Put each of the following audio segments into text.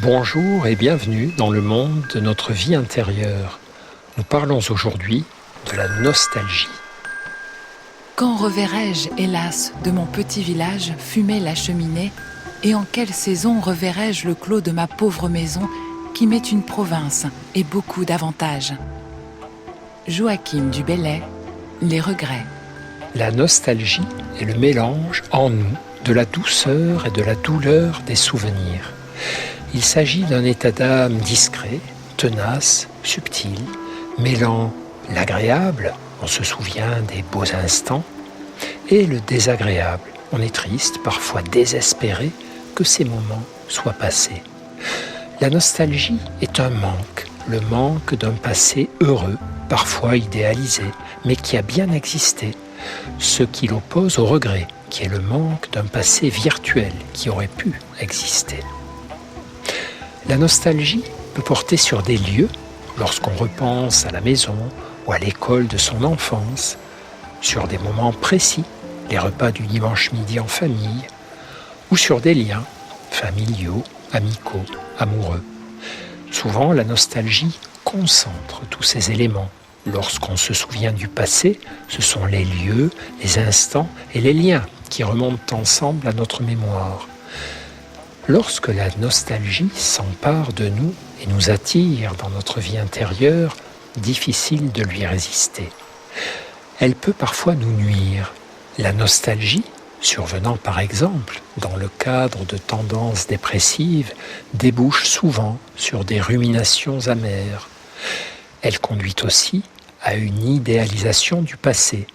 Bonjour et bienvenue dans le monde de notre vie intérieure. Nous parlons aujourd'hui de la nostalgie. Quand reverrai-je, hélas, de mon petit village fumer la cheminée, et en quelle saison reverrai-je le clos de ma pauvre maison qui m'est une province et beaucoup d'avantages? Joachim du Bellay, Les regrets. La nostalgie est le mélange en nous de la douceur et de la douleur des souvenirs. Il s'agit d'un état d'âme discret, tenace, subtil, mêlant l'agréable, on se souvient des beaux instants, et le désagréable, on est triste, parfois désespéré, que ces moments soient passés. La nostalgie est un manque, le manque d'un passé heureux, parfois idéalisé, mais qui a bien existé, ce qui l'oppose au regret, qui est le manque d'un passé virtuel qui aurait pu exister. La nostalgie peut porter sur des lieux, lorsqu'on repense à la maison ou à l'école de son enfance, sur des moments précis, les repas du dimanche midi en famille, ou sur des liens familiaux, amicaux, amoureux. Souvent, la nostalgie concentre tous ces éléments. Lorsqu'on se souvient du passé, ce sont les lieux, les instants et les liens qui remontent ensemble à notre mémoire. Lorsque la nostalgie s'empare de nous et nous attire dans notre vie intérieure, difficile de lui résister. Elle peut parfois nous nuire. La nostalgie, survenant par exemple dans le cadre de tendances dépressives, débouche souvent sur des ruminations amères. Elle conduit aussi à une idéalisation du passé,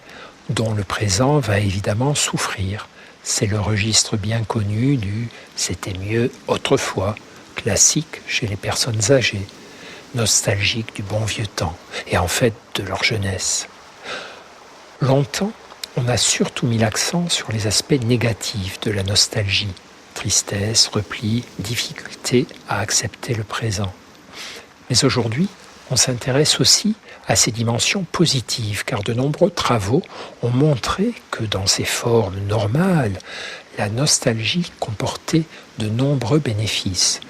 dont le présent va évidemment souffrir. C'est le registre bien connu du « c'était mieux autrefois », classique chez les personnes âgées, nostalgiques du bon vieux temps, et en fait de leur jeunesse. Longtemps, on a surtout mis l'accent sur les aspects négatifs de la nostalgie, tristesse, repli, difficulté à accepter le présent. Mais aujourd'hui, on s'intéresse aussi à ces dimensions positives, car de nombreux travaux ont montré que dans ses formes normales, la nostalgie comportait de nombreux bénéfices.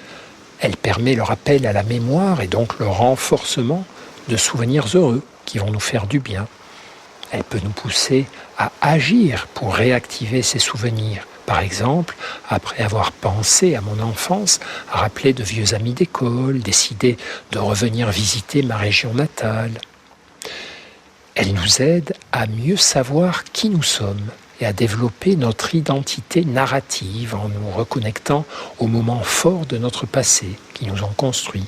Elle permet le rappel à la mémoire et donc le renforcement de souvenirs heureux qui vont nous faire du bien. Elle peut nous pousser à agir pour réactiver ces souvenirs. Par exemple, après avoir pensé à mon enfance, à rappeler de vieux amis d'école, décider de revenir visiter ma région natale. Elle nous aide à mieux savoir qui nous sommes et à développer notre identité narrative en nous reconnectant aux moments forts de notre passé qui nous ont construits.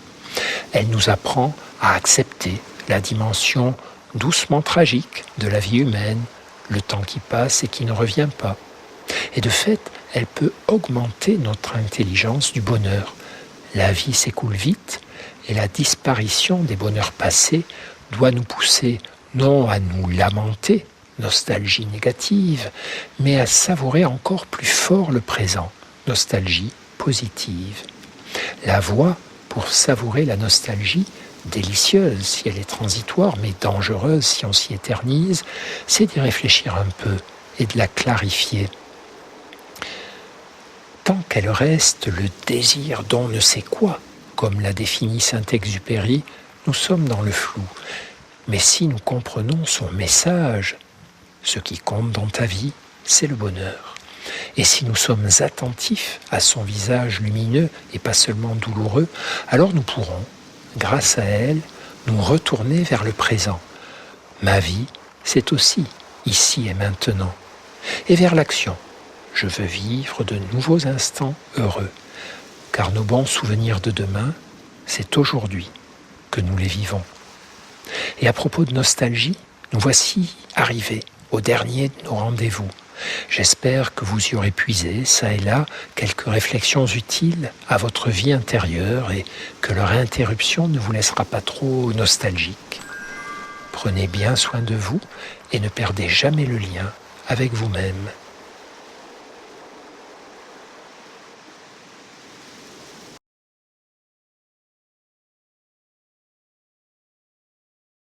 Elle nous apprend à accepter la dimension doucement tragique de la vie humaine, le temps qui passe et qui ne revient pas. Et de fait, elle peut augmenter notre intelligence du bonheur. La vie s'écoule vite et la disparition des bonheurs passés doit nous pousser non à nous lamenter, nostalgie négative, mais à savourer encore plus fort le présent, nostalgie positive. La voie pour savourer la nostalgie, délicieuse si elle est transitoire, mais dangereuse si on s'y éternise, c'est d'y réfléchir un peu et de la clarifier. Tant qu'elle reste le désir d'on ne sait quoi, comme l'a défini Saint-Exupéry, nous sommes dans le flou. Mais si nous comprenons son message, ce qui compte dans ta vie, c'est le bonheur. Et si nous sommes attentifs à son visage lumineux et pas seulement douloureux, alors nous pourrons, grâce à elle, nous retourner vers le présent. Ma vie, c'est aussi ici et maintenant. Et vers l'action. Je veux vivre de nouveaux instants heureux, car nos bons souvenirs de demain, c'est aujourd'hui que nous les vivons. Et à propos de nostalgie, nous voici arrivés au dernier de nos rendez-vous. J'espère que vous y aurez puisé, ça et là, quelques réflexions utiles à votre vie intérieure et que leur interruption ne vous laissera pas trop nostalgique. Prenez bien soin de vous et ne perdez jamais le lien avec vous-même.